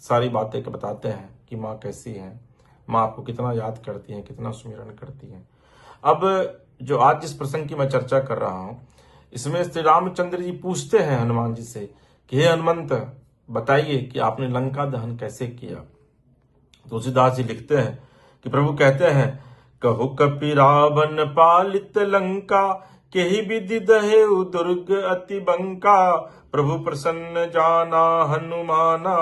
सारी बातें के बताते हैं कि माँ कैसी है, माँ आपको कितना याद करती है, कितना सुमिरन करती है। अब जो आज जिस प्रसंग की मैं चर्चा कर रहा हूं, इसमें श्री रामचंद्र जी पूछते हैं हनुमान जी से कि हे हनुमंत, बताइए कि आपने लंका दहन कैसे किया। तुलसीदास जी लिखते हैं कि प्रभु कहते हैं, कहु कपि रावण पालित लंका, केहि विधि दहेउ दुर्ग अति बंका। प्रभु प्रसन्न जाना हनुमाना,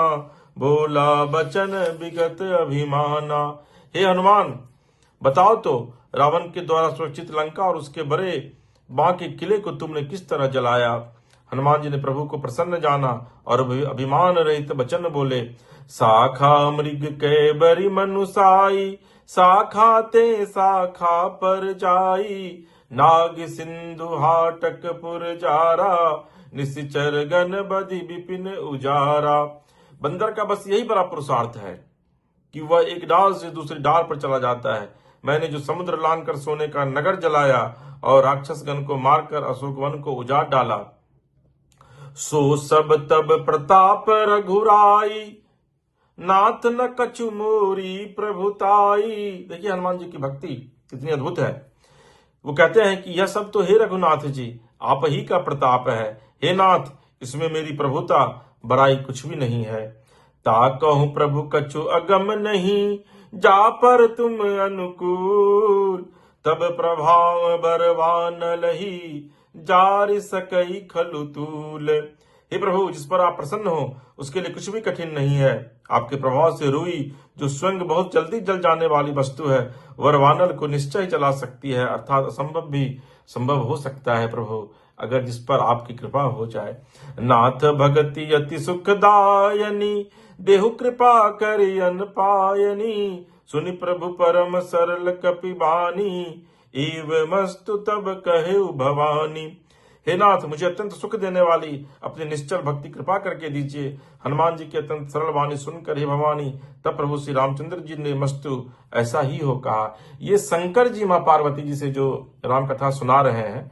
बोला बचन विगत अभिमाना। हे हनुमान, बताओ तो रावण के द्वारा सुरक्षित लंका और उसके बड़े बांके किले को तुमने किस तरह जलाया। हनुमान जी ने प्रभु को प्रसन्न जाना और अभिमान रहित वचन बोले, साखा मृग कै बरी मनुसाई, साखा ते साखा पर जाई। नाग सिंधु हाटक पुर जारा, निश्चर गण बधि विपिन उजारा। बंदर का बस यही बड़ा पुरुषार्थ है कि वह एक डाल से दूसरी डाल पर चला जाता है। मैंने जो समुद्र लांग कर सोने का नगर जलाया और राक्षसगण को मारकर अशोक वन को उजाड़ डाला, सो सब तब प्रताप रघुराई, नाथ न कछु मोरी प्रभुताई। देखिए हनुमान जी की भक्ति कितनी अद्भुत है। वो कहते हैं कि यह सब तो हे रघुनाथ जी आप ही का प्रताप है। हे नाथ, इसमें मेरी प्रभुता बड़ाई कुछ भी नहीं है। ता कहूं प्रभु कछु अगम नहीं, जा पर तुम अनुकूल। तब प्रभाव बरवान लही, जार सकई खलु तूल। हे प्रभु, जिस पर आप प्रसन्न हो उसके लिए कुछ भी कठिन नहीं है। आपके प्रभाव से रुई, जो स्वयं बहुत जल्दी जल जाने वाली वस्तु है, वरवानल को निश्चय जला सकती है, अर्थात असंभव भी संभव हो सकता है प्रभु, अगर जिस पर आपकी कृपा हो जाए। नाथ भगति अति सुखदायनी, देहु कृपा करि अन पायनी। सुनि प्रभु परम सरल कपि बानी, एव मस्तु तब कहे भवानी। हे नाथ, मुझे अत्यंत सुख देने वाली अपनी निश्चल भक्ति कृपा करके दीजिए। हनुमान जी की अत्यंत सरल वाणी सुनकर हे भवानी, तब प्रभु श्री रामचंद्र जी ने मस्तु ऐसा ही हो कहा। ये शंकर जी माँ पार्वती जी से जो राम कथा सुना रहे हैं,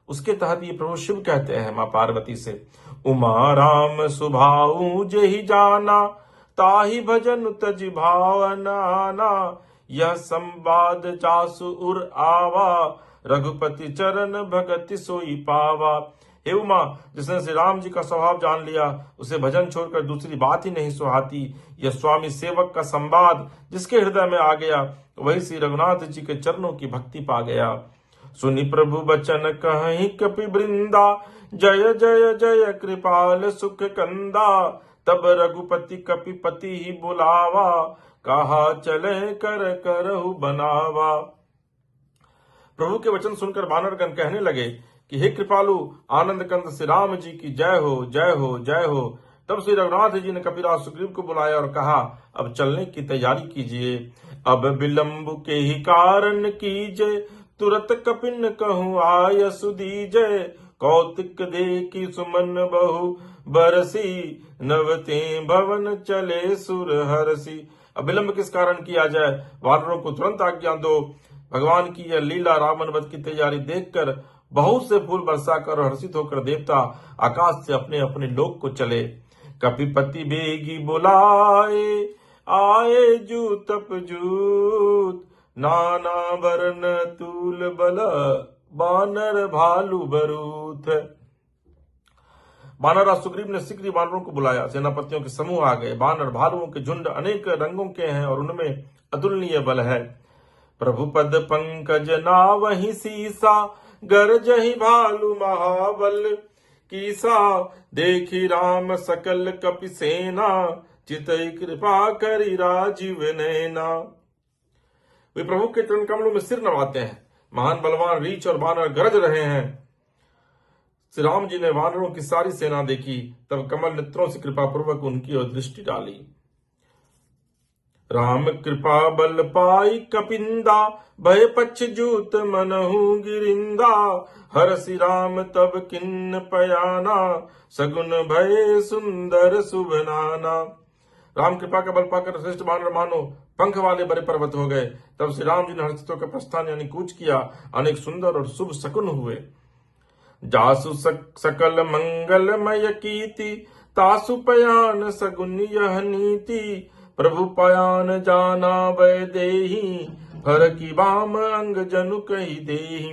उसके तहत ये प्रभु शिव कहते हैं माँ पार्वती से, उमा राम सुभाऊ जेहि जाना, ताहि भजन तज भावनाना। यह संवाद जासु उर आवा, रघुपति चरण भगति सोई पावा। हे उमा, जिसने श्री राम जी का स्वभाव जान लिया, उसे भजन छोड़कर दूसरी बात ही नहीं सुहाती। यह स्वामी सेवक का संवाद जिसके हृदय में आ गया, वही श्री रघुनाथ जी के चरणों की भक्ति पा गया। सुनि प्रभु बचन कहि कपि वृंदा, जय जय जय कृपाल सुख कंदा। तब रघुपति कपिपति ही बुलावा, कहा चले कर करहु बनावा। प्रभु के वचन सुनकर वानरगण कहने लगे कि हे कृपालु आनंद कंद श्री राम जी की जय हो, जय हो, जय हो। तब श्री रघुनाथ जी ने कपिराज सुग्रीव को बुलाया और कहा, अब चलने की तैयारी कीजिए। अब विलंब के ही कारण कीजिए, तुरत कपिन कहूँ आय सुदीजय। कौतिक देखी सुमन बहु बरसी, नवते भवन चले सुर हरसी। अब विलंब किस कारण किया जाए, वानरों को तुरंत आज्ञा दो। भगवान की यह लीला रावण वध की तैयारी देखकर बहुत से फूल बरसाकर और हर्षित होकर देवता आकाश से अपने अपने लोक को चले। कपिपति बेगी बुलाए, आए जूत जूत। नाना वरण तूल बल, बानर भालू बरूथ। बानर सुग्रीव ने शीघ्र वानरों को बुलाया। सेनापतियों के समूह आ गए। बानर भालुओं के झुंड अनेक रंगों के हैं और उनमें अतुलनीय बल है। प्रभु पद पंकज नावहि सीसा, गरजहि भालु महाबल कीसा। देखी राम सकल कपि सेना, चितई कृपा करि राजीव नैना। वे प्रभु के चरण कमलों में सिर नवाते हैं। महान बलवान रीछ और बानर गरज रहे हैं। श्री राम जी ने वानरों की सारी सेना देखी, तब कमल नेत्रों से कृपा पूर्वक उनकी ओर दृष्टि डाली। राम कृपा बल पाई कपिंदा, भय पक्ष जूत मनहु गिरिंदा। हरसि राम तब किन्न पयाना, सगुन भय सुंदर सुभनाना। राम कृपा का बल पाकर श्रेष्ठ वानर मानो पंख वाले बड़े पर्वत हो गए। तब श्री राम जी ने हर्षितों का प्रस्थान यानी कूच किया। अनेक सुंदर और शुभ शकुन हुए। जासु सकल मंगलमय कीर्ति, तासु पयान सगुन यह नीति, प्रभु पयान जाना वैदेही, फरकी बाम अंग जनु कही देही।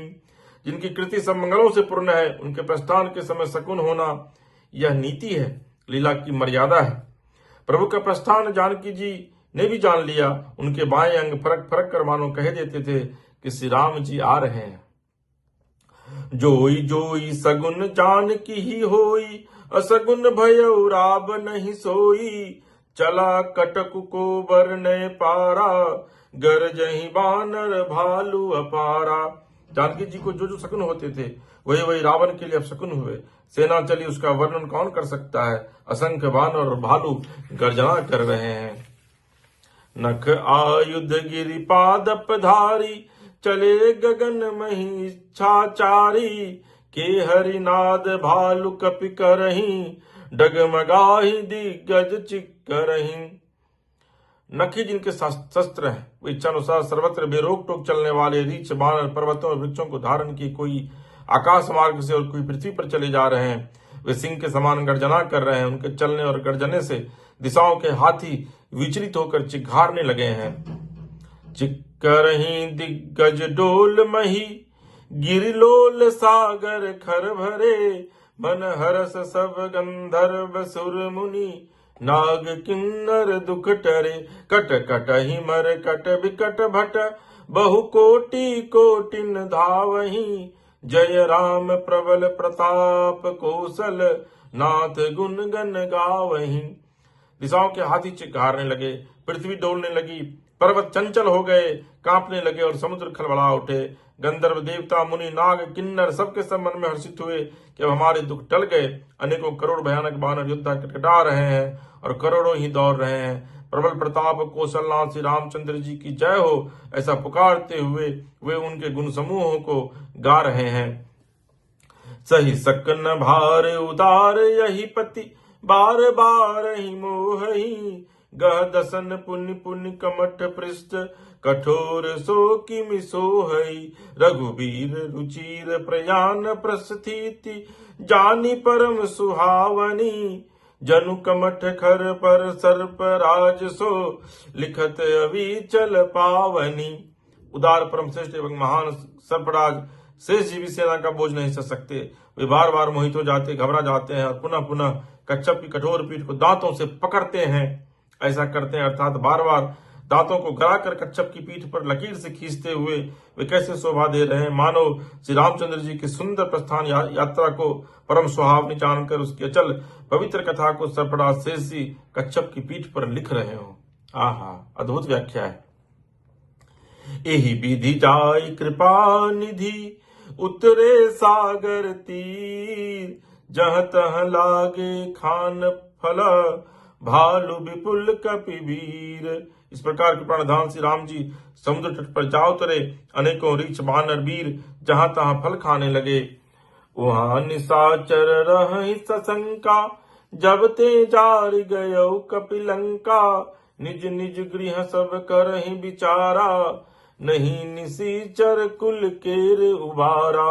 जिनकी कृति सब मंगलों से पूर्ण है, उनके प्रस्थान के समय शकुन होना यह नीति है, लीला की मर्यादा है। प्रभु का प्रस्थान जानकी जी ने भी जान लिया। उनके बाएं अंग फरक फरक कर मानो कह देते थे कि श्री राम जी आ रहे हैं। जोई जोई सगुन जानकी ही होई, असगुन भयउ राब नहीं सोई। चला कटक को बरने पारा, गरजहि बानर भालू अपारा। जानकी जी को जो जो शकुन होते थे वही वही रावण के लिए अब शकुन हुए। सेना चली, उसका वर्णन कौन कर सकता है। असंख्य बानर और भालू गर्जना कर रहे हैं। नख आयुध गिरि पादप धारी, चले गगन मही इच्छाचारी। के हरिनाद भालु कपि करही, डगमगाही दिग्गज चिक्करही। नखी जिनके शस्त्र हैं, वो इच्छानुसार सर्वत्र बेरोक टोक चलने वाले रीछ बानर पर्वतों और वृक्षों को धारण किए कोई आकाश मार्ग से और कोई पृथ्वी पर चले जा रहे हैं। वे सिंह के समान गर्जना कर रहे हैं। उनके चलने और गर्जने से दिशाओं के हाथी विचलित होकर चिघारने लगे हैं। चिक्करही दिग्गज डोल मही, गिरिलोल सागर खर भरे। मन हरस सब गंधर्व सुर मुनि, नाग किन्नर दुख टरे। कट कट ही मर कट बिकट भट, बहु कोटि कोटिन धावही। जय राम प्रबल प्रताप कौशल, नाथ गुण गन गावही। दिशाओं के हाथी चिघारने लगे, पृथ्वी डोलने लगी, पर्वत चंचल हो गए, कांपने लगे और समुद्र खलबला उठे। गंधर्व देवता मुनि नाग किन्नर सबके सब मन में हर्षित हुए कि अब हमारे दुख टल गए। अनेकों करोड़ भयानक बानर योद्धा कटकटा रहे हैं और करोड़ों ही दौड़ रहे हैं। प्रबल प्रताप कौशलनाथ श्री रामचंद्र जी की जय हो, ऐसा पुकारते हुए वे उनके गुण समूहों को गा रहे हैं। सही सकन भार उदार यही पति, बार बार ही मोहही। गह दसन पुण्य पुण्य कमठ पृष्ठ, कठोर सो किमि सोहई। रघुवीर रुचिर प्रयान प्रस्थिति, जानी परम सुहावनी। जनु कमठ खर पर सर्प राज सो, लिखत अविचल पावनी। उदार परम श्रेष्ठ एवं महान सर्पराज शेष जीवी सेना का बोझ नहीं सह सकते। वे बार बार मोहित हो जाते, घबरा जाते हैं और पुनः पुनः कच्छप की कठोर पीठ को दांतों से पकड़ते हैं। ऐसा करते हैं अर्थात बार बार दांतों को गड़ाकर कच्छप की पीठ पर लकीर से खींचते हुए वे कैसे शोभा दे रहे हैं, मानो श्री रामचंद्र जी की सुंदर प्रस्थान यात्रा को परम सुहावनी जानकर उसकी अचल पवित्र कथा को सर्पराज शेष जी कच्छप की पीठ पर लिख रहे हो। आहा, अद्भुत व्याख्या है। एहि विधि जाय कृपा निधि, उतरे सागर तीर। जह तह लागे खान फल, भालु विपुल कपि वीर। इस प्रकार के प्राणधान श्री राम जी समुद्र तट पर जा उतरे। अनेकों रीछ बानर वीर जहां तहां फल खाने लगे। वहां निशाचर रहि सशंका, जब ते जार गयो कपिलंका। निज निज गृह सब करहि विचारा, नहीं निशाचर कुल केर उबारा।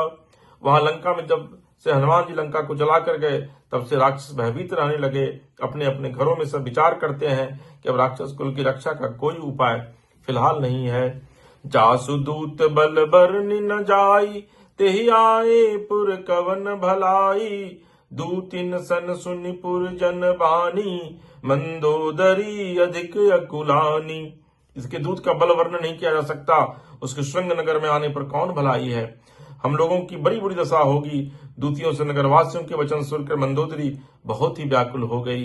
वहां लंका में जब से हनुमान जी लंका को जलाकर गए, तब से राक्षस भयभीत रहने लगे। अपने अपने घरों में सब विचार करते हैं कि अब राक्षस कुल की रक्षा का कोई उपाय फिलहाल नहीं है। जासु दूत बल बरनि न जाई, तेहि आए पुर कवन भलाई। दूतिन सन सुनि पुर जन बानी, मंदोदरी अधिक अकुलानी। इसके दूत का बल वर्णन नहीं किया जा सकता। उसके श्रृंग नगर में आने पर कौन भलाई है। हम लोगों की बड़ी बुरी दशा होगी। दूतियों से नगरवासियों के वचन सुनकर मंदोदरी बहुत ही व्याकुल हो गई।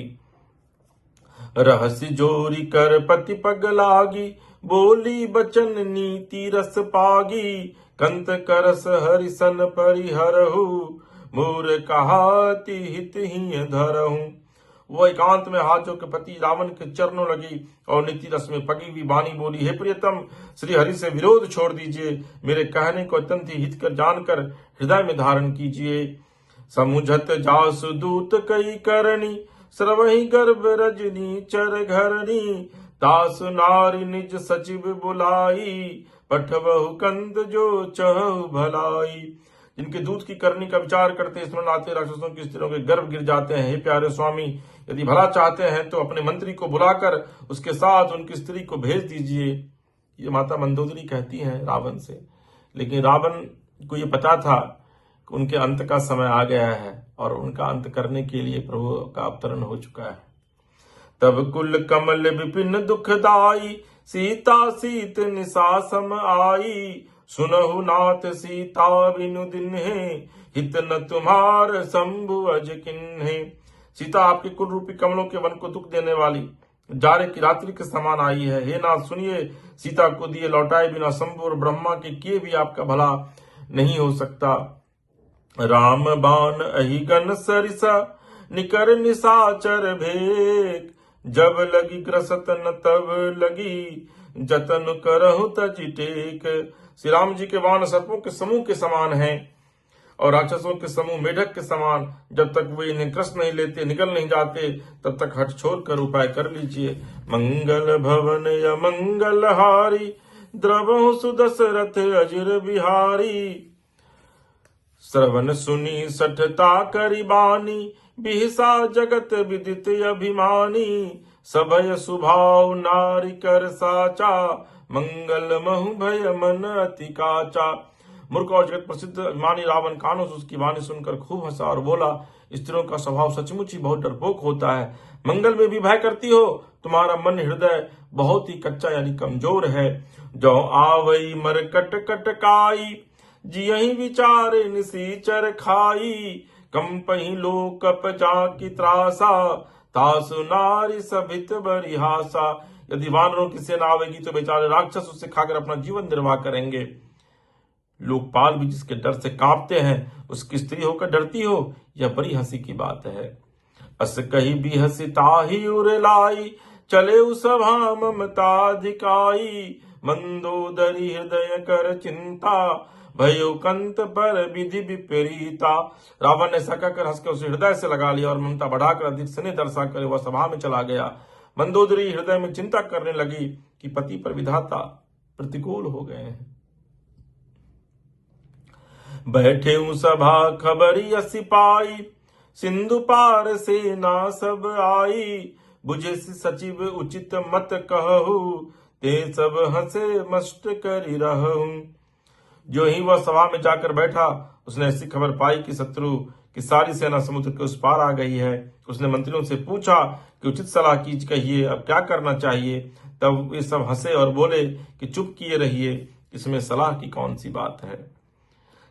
रहस्य जोरी कर पति पग लागी, बोली बचन नीति रस पागी। कंत करस हरिसन परिहरहु, मोर कहाति हित ही धरहु। वो एकांत में हाथ जोड़ के पति रावण के चरणों लगी और नीति रस में पगी हुई बानी बोली, हे प्रियतम, श्री हरि से विरोध छोड़ दीजिए। मेरे कहने को अत्यंत ही हित कर जानकर हृदय में धारण कीजिए। समुझत जासु दूत कई करनी, श्रवहि गर्भ रजनी चर घरनी। तासु नारी निज सचिव बुलाई, पठबहु कंद जो चहु भलाई। जिनके दूध की करनी का विचार करते स्मरण आते राक्षसों की स्त्रियों के गर्भ गिर जाते हैं। हे प्यारे स्वामी, यदि भला चाहते हैं तो अपने मंत्री को बुलाकर उसके साथ उनकी स्त्री को भेज दीजिए। ये माता मंदोदरी कहती हैं रावण से। लेकिन रावण को ये पता था कि उनके अंत का समय आ गया है और उनका अंत करने के लिए प्रभु का अवतरण हो चुका है। तब कुल कमल विपिन दुखदाई, सीता सीत निशा सम आई। सुनहु नाथ सीता बिनु दिन्हे, हित न तुम्हार शंभु अज किन्हे। सीता आपके कुल रूपी कमलों के वन को दुख देने वाली जाड़े की रात्रि के समान आई है। हे नाथ सुनिए, सीता को दिए लौटाए बिना शंभु और ब्रह्मा के किए भी आपका भला नहीं हो सकता। राम बाण अहिगन सरिसा, निकर निशाचर भेक। जब लगी ग्रसत न तब लगी, जतन करहु तज टेक। श्री राम जी के बाण सर्पों के समूह के समान हैं और राक्षसों के समूह मेढक के समान। जब तक वे इन्हें ग्रस्त नहीं लेते, निकल नहीं जाते, तब तक हट छोड़ कर उपाय कर लीजिए। मंगल भवन या मंगल हारी, द्रवहु सुदशरथ अजिर बिहारी। श्रवण सुनी सठता करी बानी, बिहसा जगत विदित अभिमानी। सभय सुभाव नारी कर साचा, मंगल महु भय मन अति काचा। मूर्ख और जगत प्रसिद्ध अभिमानी रावण कानों से उसकी वाणी सुनकर खूब हंसा और बोला, स्त्रियों का स्वभाव सचमुच ही बहुत डरपोक होता है। मंगल में भी भय करती हो, तुम्हारा मन हृदय बहुत ही कच्चा यानी कमजोर है। जो आवई मरकट कटकाई, जियहि विचारे निसीचर खाई। कंपहि लोकप जाकी त्रासा, तासु नारी सभित बरिहासा। यदि वानरों की सेना आवेगी तो बेचारे राक्षस उससे खाकर अपना जीवन निर्वाह करेंगे। लोकपाल भी जिसके डर से कांपते हैं, उसकी स्त्री होकर डरती हो, यह बड़ी हंसी की बात है। अस कही भी हंसी ताही उर लाई, चले सभा ममता धिकाई। मंदोदरी हृदय कर चिंता, भयो कंत पर विधि विपरीता। रावण ने ऐसा कहकर हंसकर उसे हृदय से लगा लिया और ममता बढ़ाकर अधिक स्नेह दर्शाकर वह सभा में चला गया। मंदोदरी हृदय में चिंता करने लगी कि पति पर विधाता प्रतिकूल हो गए हैं। बैठे सभा खबरी सिपाही, सिंधु पार सेना सब आई। बुझे सचिव उचित मत कहू, ते सब हंसे मस्त करी रहूं। जो ही वह सभा में जाकर बैठा, उसने ऐसी खबर पाई कि शत्रु की सारी सेना समुद्र के उस पार आ गई है। उसने मंत्रियों से पूछा कि उचित सलाह कीज कहिए, अब क्या करना चाहिए। तब वे सब हंसे और बोले कि चुप किए रहिए, इसमें सलाह की कौन सी बात है।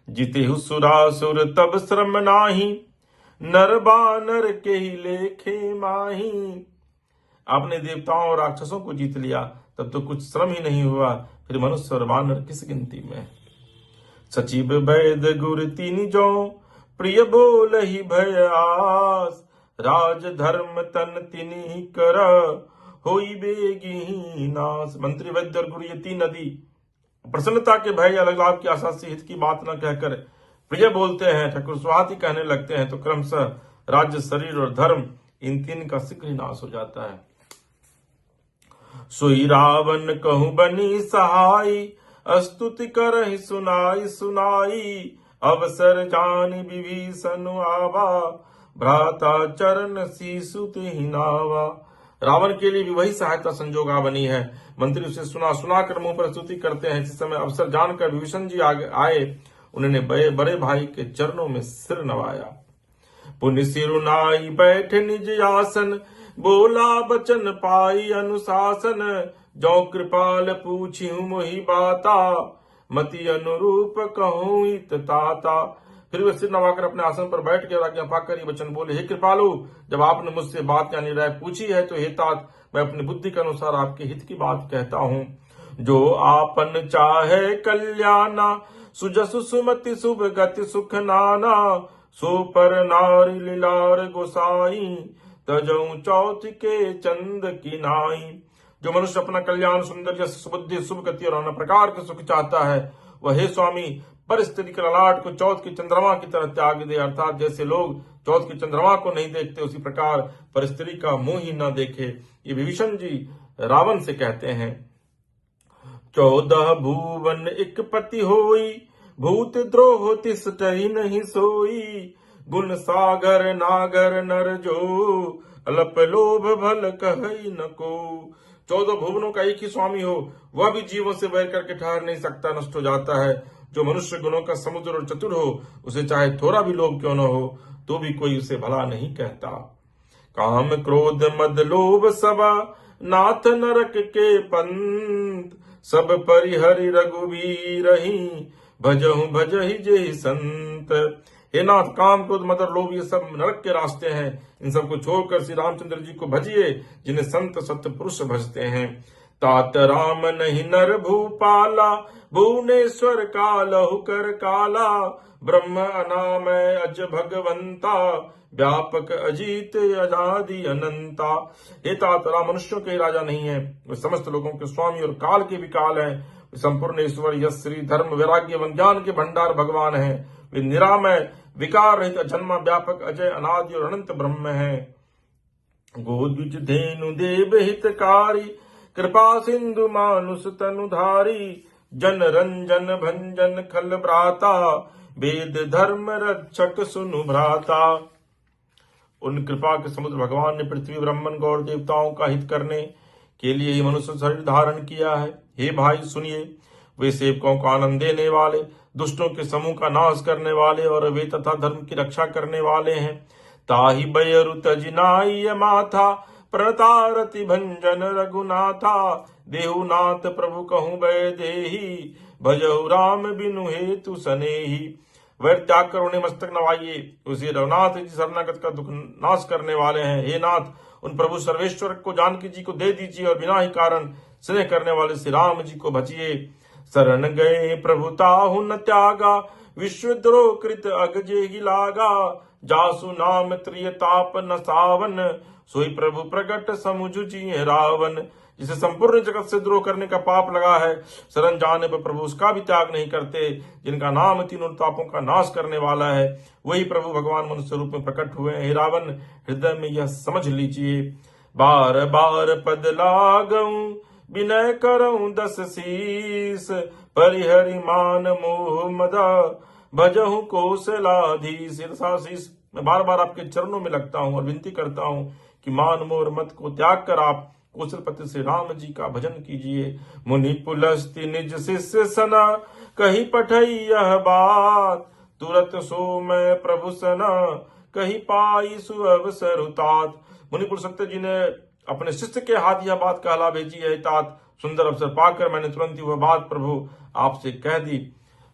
जीते सुरासुर तब श्रम नाही, नर बानर के ही लेखे माही। आपने देवताओं और राक्षसों को जीत लिया, तब तो कुछ श्रम ही नहीं हुआ, फिर मनुष्य और वानर किस गिनती में। सचिव वैद गुर तीन जो, प्रिय बोल ही भय आस। राज धर्म तन तिनि कर, होई बेगी नास। मंत्री वैद्य और गुरु ये तीन नदी प्रसन्नता के भय या लाभ की आशा से हित की बात न कहकर प्रिय बोलते हैं, ठाकुर स्वाति कहने लगते हैं, तो क्रमशः राज्य, शरीर और धर्म इन तीन का शीघ्र ही नाश हो जाता है। सोई रावण कहूं बनी सहाई, स्तुति करहि सुनाई सुनाई। अवसर जानि विभीषण आवा, भ्राता चरण शीशु तिहि नावा। रावण के लिए भी वही सहायता संजोगा बनी है। मंत्री उसे सुना सुनाकर मुंह पर स्तुति करते हैं। इस समय अवसर जानकर विभीषण जी आए, उन्होंने बड़े भाई के चरणों में सिर नवाया। पुनि सिरुनाई बैठ निज आसन, बोला बचन पाई अनुशासन। जो कृपाल पूछी मोहि बाता, मति अनुरूप कहूं हित ताता। फिर वे सिर नवाकर अपने आसन पर बैठ गए और आज्ञा पाकर ये वचन बोले, हे कृपालु, जब आपने मुझसे बात यानी राय पूछी है तो हे तात, मैं अपनी बुद्धि के अनुसार आपके हित की बात कहता हूँ। जो आपन चाहे कल्याणा, सुजसु सुमति शुभ गति सुख नाना। सो पर नारी लीलार गोसाई, तजऊ चौथ के चंद की नाई। जो मनुष्य अपना कल्याण, सुंदर यश, सुबुद्धि, शुभ गति और नाना प्रकार के सुख चाहता है, वह हे स्वामी पर स्त्री के ललाट को चौथ की चंद्रमा की तरह त्याग दे। अर्थात जैसे लोग चौथ की चंद्रमा को नहीं देखते, उसी प्रकार पर स्त्री का मुंह ही न देखे। ये विभीषण जी रावण से कहते हैं। 14 भुवन एक पति होई, भूत द्रोह तिसटहि नहीं सोई, गुण सागर नागर नर जो, अलप लोभ भल कहई न को। 14 भुवनों का एक ही स्वामी हो, वह भी जीवों से बैर करके ठहर नहीं सकता, नष्ट हो जाता है। जो मनुष्य गुणों का समुद्र और चतुर हो, उसे चाहे थोड़ा भी लोभ क्यों न हो, तो भी कोई उसे भला नहीं कहता। काम क्रोध मद लोभ सबा, नाथ नरक के पंत, सब परिहरि रघुवीर ही, भजहु भजहि जेहि संत। हे नाथ, काम क्रोध मद और लोभ ये सब नरक के रास्ते हैं, इन सबको छोड़कर श्री रामचंद्र जी को भजिए, जिन्हें संत सत्य पुरुष भजते हैं। तात राम नहीं नर भूपाला, भुवनेश्वर कालहु कर काला, ब्रह्म अनामय अज भगवंता, व्यापक अजीत अजादि अनंता। हे तात राम मनुष्यों के राजा नहीं है, वे समस्त लोगों के स्वामी और काल के भी काल हैं। वे संपूर्ण ईश्वर यश श्री धर्म वैराग्य एवं ज्ञान के भंडार भगवान हैं। वे निरामय विकार रहित जन्मा व्यापक अजय अनादि और अनंत ब्रह्म है। गोद्विज धेनु देव हितकारी, कृपा सिंधु मानुष तनुधारी, जन रंजन भंजन खल भ्राता, वेद धर्म रक्षक सुनु भ्राता। उन कृपा के समुद्र भगवान ने पृथ्वी ब्राह्मण गौर देवताओं का हित करने के लिए ही मनुष्य शरीर धारण किया है। हे भाई सुनिए, वे सेवकों को आनंद देने वाले, दुष्टों के समूह का नाश करने वाले और वे तथा धर्म की रक्षा करने वाले हैं। ताहि बयरु तजिनाई माथा, प्रणतारति भंजन रघुनाथा, देहुनाथ प्रभु कहूँ बै देही, भजहु राम बिनु हेतु सनेही। वैर त्याग कर उन्हें मस्तक नवाइए, उसी रघुनाथ जी शरणागत का दुख नाश करने वाले हैं। हे नाथ, उन प्रभु सर्वेश्वर को जानकी जी को दे दीजिए और बिना ही कारण स्नेह करने वाले श्री राम जी को भजिए। शरण गए प्रभु ताहु न त्यागा, विश्वद्रोह कृत अगजे ही लागा, जासु नाम त्रियताप न सावन, सोई प्रभु प्रगट समुझुजी रावण। जिसे संपूर्ण जगत से द्रोह करने का पाप लगा है, शरण जाने पर प्रभु उसका भी त्याग नहीं करते। जिनका नाम तीनों तापों का नाश करने वाला है, वही प्रभु भगवान मनुष्य रूप में प्रकट हुए हैं। हे रावण, हृदय में यह समझ लीजिए। बार बार पद लागऊं, विनय करऊं 10 शीस, परिहरि मान मोह मदा, भजहु कौशलाधीश। शीस मैं बार बार आपके चरणों में लगता हूं और विनती करता हूं कि मान मोह मत को त्याग कर आप कौशलपति श्री राम जी का भजन कीजिए। मुनि पुलस्ति निज शिष्य सना, कही पठई यह बात, तुरत सो मैं प्रभु सना, कही पाई सुअवसर तात। मुनि पुलस्त्य जी ने अपने शिष्य के हाथ यह बात कहला भेजी है। तात सुंदर अवसर पाकर मैंने तुरंत ही वह बात प्रभु आपसे कह दी।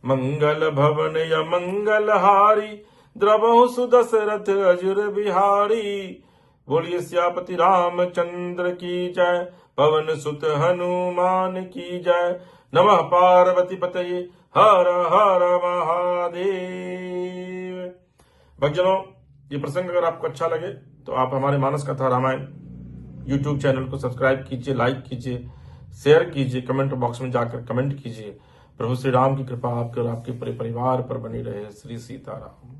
मंगल भवन या मंगल हारी, द्रवहु सुदशरथ अजुर बिहारी, बोलिए सियापति रामचंद्र की जय, पवन सुत हनुमान की जय। नमः पार्वती पतये, हर हर महादेव। भक्तजनों, ये प्रसंग अगर आपको अच्छा लगे तो आप हमारे मानस कथा रामायण YouTube चैनल को सब्सक्राइब कीजिए, लाइक कीजिए, शेयर कीजिए, कमेंट बॉक्स में जाकर कमेंट कीजिए। प्रभु श्री राम की कृपा आपके और आपके पूरे परिवार पर बनी रहे। श्री सीताराम।